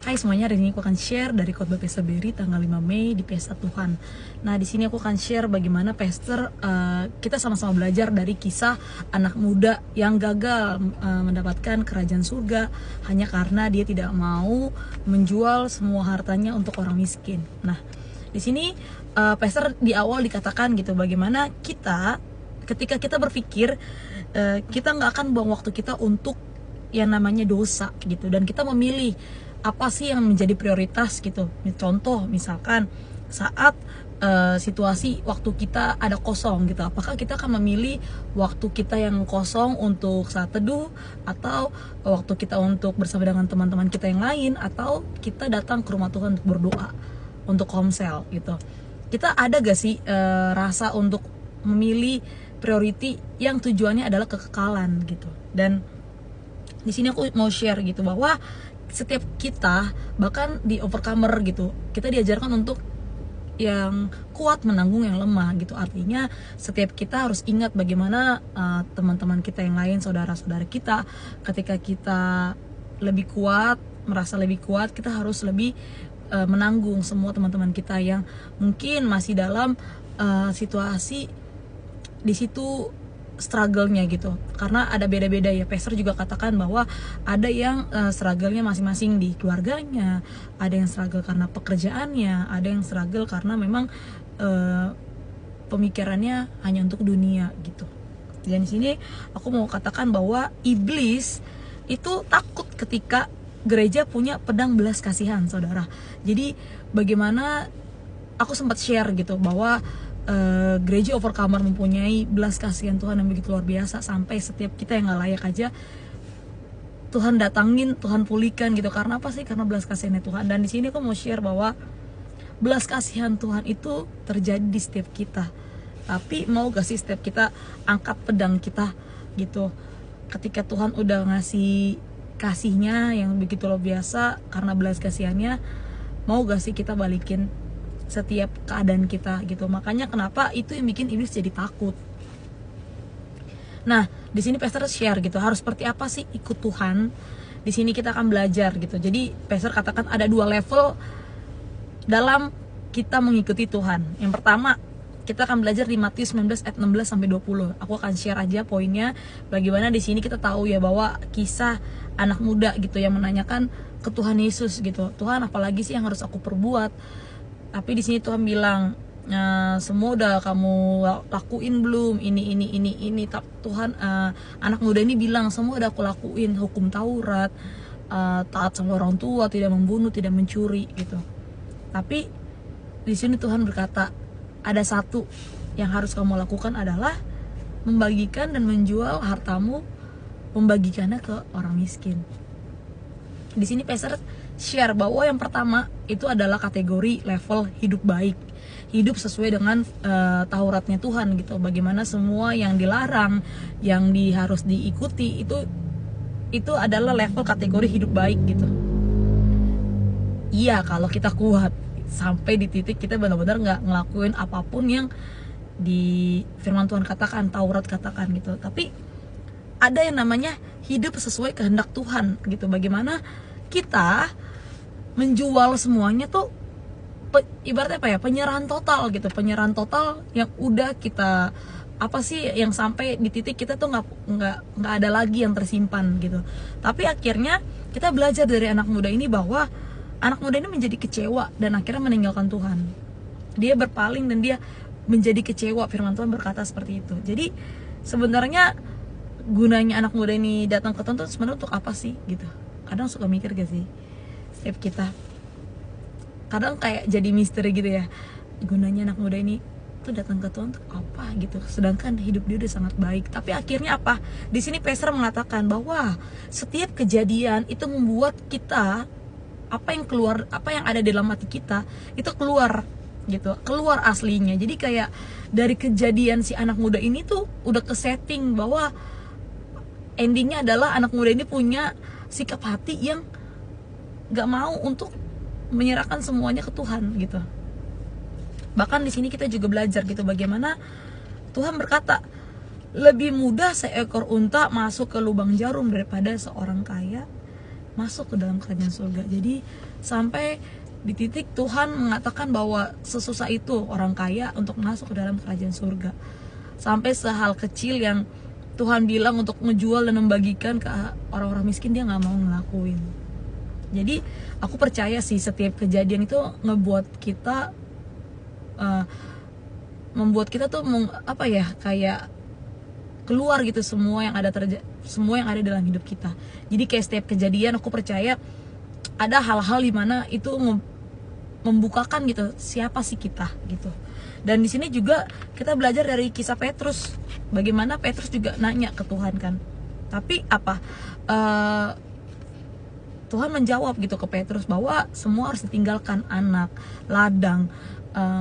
Hai semuanya, hari ini aku akan share dari khotbah Pastor Berry tanggal 5 Mei di Pesta Tuhan. Nah, di sini aku akan share bagaimana Pastor kita sama-sama belajar dari kisah anak muda yang gagal mendapatkan kerajaan surga hanya karena dia tidak mau menjual semua hartanya untuk orang miskin. Nah, di sini Pastor di awal dikatakan gitu bagaimana kita ketika kita berpikir kita nggak akan buang waktu kita untuk yang namanya dosa gitu, dan kita memilih apa sih yang menjadi prioritas gitu. Contoh misalkan saat situasi waktu kita ada kosong gitu, apakah kita akan memilih waktu kita yang kosong untuk saat teduh, atau waktu kita untuk bersama dengan teman-teman kita yang lain, atau kita datang ke rumah Tuhan untuk berdoa, untuk komsel gitu. Kita ada gak sih rasa untuk memilih priority yang tujuannya adalah kekekalan gitu. Dan di sini aku mau share gitu bahwa setiap kita, bahkan di Overcomer gitu, kita diajarkan untuk yang kuat menanggung yang lemah gitu. Artinya setiap kita harus ingat bagaimana teman-teman kita yang lain, saudara-saudara kita, ketika kita lebih kuat, merasa lebih kuat, kita harus lebih menanggung semua teman-teman kita yang mungkin masih dalam situasi di situ struggle-nya gitu. Karena ada beda-beda ya. Pastor juga katakan bahwa ada yang struggle-nya masing-masing di keluarganya, ada yang struggle karena pekerjaannya, ada yang struggle karena memang pemikirannya hanya untuk dunia gitu. Dan di sini aku mau katakan bahwa iblis itu takut ketika gereja punya pedang belas kasihan, saudara. Jadi bagaimana aku sempat share gitu bahwa gereja Overcomer mempunyai belas kasihan Tuhan yang begitu luar biasa, sampai setiap kita yang gak layak aja Tuhan datangin, Tuhan pulihkan gitu. Karena apa sih? Karena belas kasihannya Tuhan. Dan di sini aku mau share bahwa belas kasihan Tuhan itu terjadi di setiap kita. Tapi mau gak sih setiap kita angkat pedang kita gitu, ketika Tuhan udah ngasih kasihnya yang begitu luar biasa karena belas kasihannya, mau gak sih kita balikin setiap keadaan kita gitu. Makanya kenapa itu yang bikin iblis jadi takut. Nah, di sini Pastor share gitu, harus seperti apa sih ikut Tuhan. Di sini kita akan belajar gitu. Jadi Pastor katakan ada dua level dalam kita mengikuti Tuhan. Yang pertama, kita akan belajar di Matius 19 ayat 16 sampai 20. Aku akan share aja poinnya. Bagaimana di sini kita tahu ya bahwa kisah anak muda gitu yang menanyakan ke Tuhan Yesus gitu. Tuhan, apalagi sih yang harus aku perbuat? Tapi di sini Tuhan bilang, semua udah kamu lakuin belum? Ini. Tapi Tuhan, anak muda ini bilang, semua udah aku lakuin, hukum Taurat, taat sama orang tua, tidak membunuh, tidak mencuri gitu. Tapi di sini Tuhan berkata, ada satu yang harus kamu lakukan adalah membagikan dan menjual hartamu, membagikannya ke orang miskin. Di sini Pastor share bahwa yang pertama itu adalah kategori level hidup baik, hidup sesuai dengan Tauratnya Tuhan gitu. Bagaimana semua yang dilarang, yang harus diikuti itu adalah level kategori hidup baik gitu. Iya, kalau kita kuat sampai di titik kita benar-benar nggak ngelakuin apapun yang di firman Tuhan katakan, Taurat katakan gitu. Tapi ada yang namanya hidup sesuai kehendak Tuhan gitu. Bagaimana kita menjual semuanya tuh ibaratnya apa ya, penyerahan total gitu. Penyerahan total yang udah kita apa sih, yang sampai di titik kita tuh nggak ada lagi yang tersimpan gitu. Tapi akhirnya kita belajar dari anak muda ini bahwa anak muda ini menjadi kecewa dan akhirnya meninggalkan Tuhan. Dia berpaling dan dia menjadi kecewa. Firman Tuhan berkata seperti itu. Jadi sebenarnya gunanya anak muda ini datang ke Tuhan tuh sebenarnya untuk apa sih gitu. Kadang suka mikir gak sih setiap kita, kadang kayak jadi misteri gitu ya, gunanya anak muda ini tuh datang ke Tuhan untuk apa gitu, sedangkan hidup dia udah sangat baik. Tapi akhirnya apa? Di sini Pastor mengatakan bahwa setiap kejadian itu membuat kita, apa yang keluar, apa yang ada di dalam hati kita itu keluar gitu, keluar aslinya. Jadi kayak dari kejadian si anak muda ini tuh udah ke setting bahwa endingnya adalah anak muda ini punya sikap hati yang gak mau untuk menyerahkan semuanya ke Tuhan gitu. Bahkan di sini kita juga belajar gitu bagaimana Tuhan berkata, lebih mudah seekor unta masuk ke lubang jarum daripada seorang kaya masuk ke dalam kerajaan surga. Jadi sampai di titik Tuhan mengatakan bahwa sesusah itu orang kaya untuk masuk ke dalam kerajaan surga. Sampai sehal kecil yang Tuhan bilang untuk ngejual dan membagikan ke orang-orang miskin, dia nggak mau ngelakuin. Jadi aku percaya sih setiap kejadian itu ngebuat kita membuat kita tuh apa ya, kayak keluar gitu semua yang ada dalam hidup kita. Jadi kayak setiap kejadian aku percaya ada hal-hal di mana itu membukakan gitu siapa sih kita gitu. Dan di sini juga kita belajar dari kisah Petrus, bagaimana Petrus juga nanya ke Tuhan kan. Tapi apa? Tuhan menjawab gitu ke Petrus bahwa semua harus ditinggalkan, anak, ladang,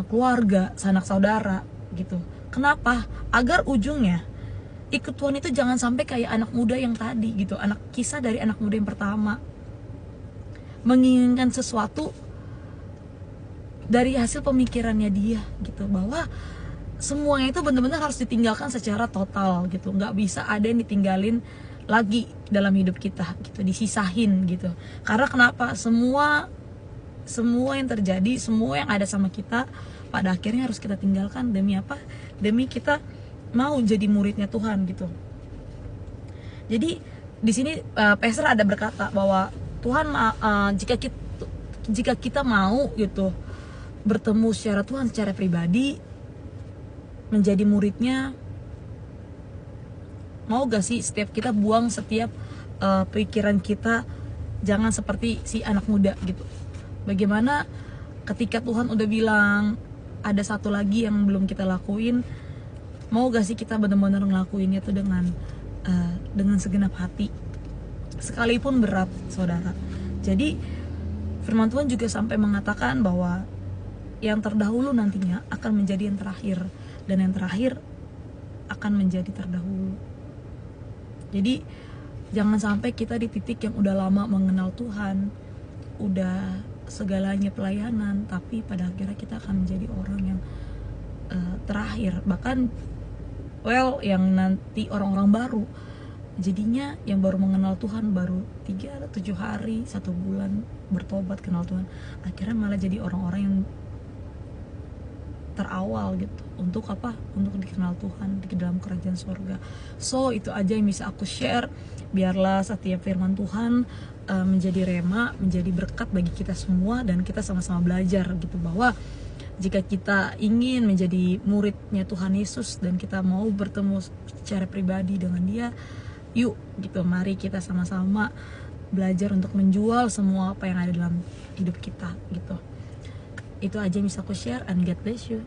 keluarga, sanak saudara gitu. Kenapa? Agar ujungnya ikut Tuhan itu jangan sampai kayak anak muda yang tadi gitu, kisah dari anak muda yang pertama, menginginkan sesuatu dari hasil pemikirannya dia gitu, bahwa semuanya itu benar-benar harus ditinggalkan secara total gitu, nggak bisa ada yang ditinggalin lagi dalam hidup kita gitu, disisahin gitu. Karena kenapa? Semua yang terjadi, semua yang ada sama kita pada akhirnya harus kita tinggalkan. Demi apa? Demi kita mau jadi muridnya Tuhan gitu. Jadi di sini Pastor ada berkata bahwa Tuhan jika kita mau gitu bertemu secara Tuhan secara pribadi, menjadi muridnya, mau gak sih setiap kita buang setiap pikiran kita, jangan seperti si anak muda gitu. Bagaimana ketika Tuhan udah bilang ada satu lagi yang belum kita lakuin, mau gak sih kita benar-benar ngelakuinnya tuh dengan segenap hati, sekalipun berat, saudara. Jadi firman Tuhan juga sampai mengatakan bahwa yang terdahulu nantinya akan menjadi yang terakhir, dan yang terakhir akan menjadi terdahulu. Jadi jangan sampai kita di titik yang udah lama mengenal Tuhan, udah segalanya pelayanan, tapi pada akhirnya kita akan menjadi orang yang terakhir. Bahkan yang nanti orang-orang baru, jadinya yang baru mengenal Tuhan baru 3 atau 7 hari, 1 bulan bertobat kenal Tuhan, akhirnya malah jadi orang-orang yang terawal gitu. Untuk apa? Untuk dikenal Tuhan di dalam kerajaan surga. So itu aja yang bisa aku share. Biarlah setiap firman Tuhan menjadi rema, menjadi berkat bagi kita semua, dan kita sama-sama belajar gitu, bahwa jika kita ingin menjadi muridnya Tuhan Yesus dan kita mau bertemu secara pribadi dengan dia, yuk gitu, mari kita sama-sama belajar untuk menjual semua apa yang ada dalam hidup kita gitu. Itu aja yang bisa aku share, and God bless you.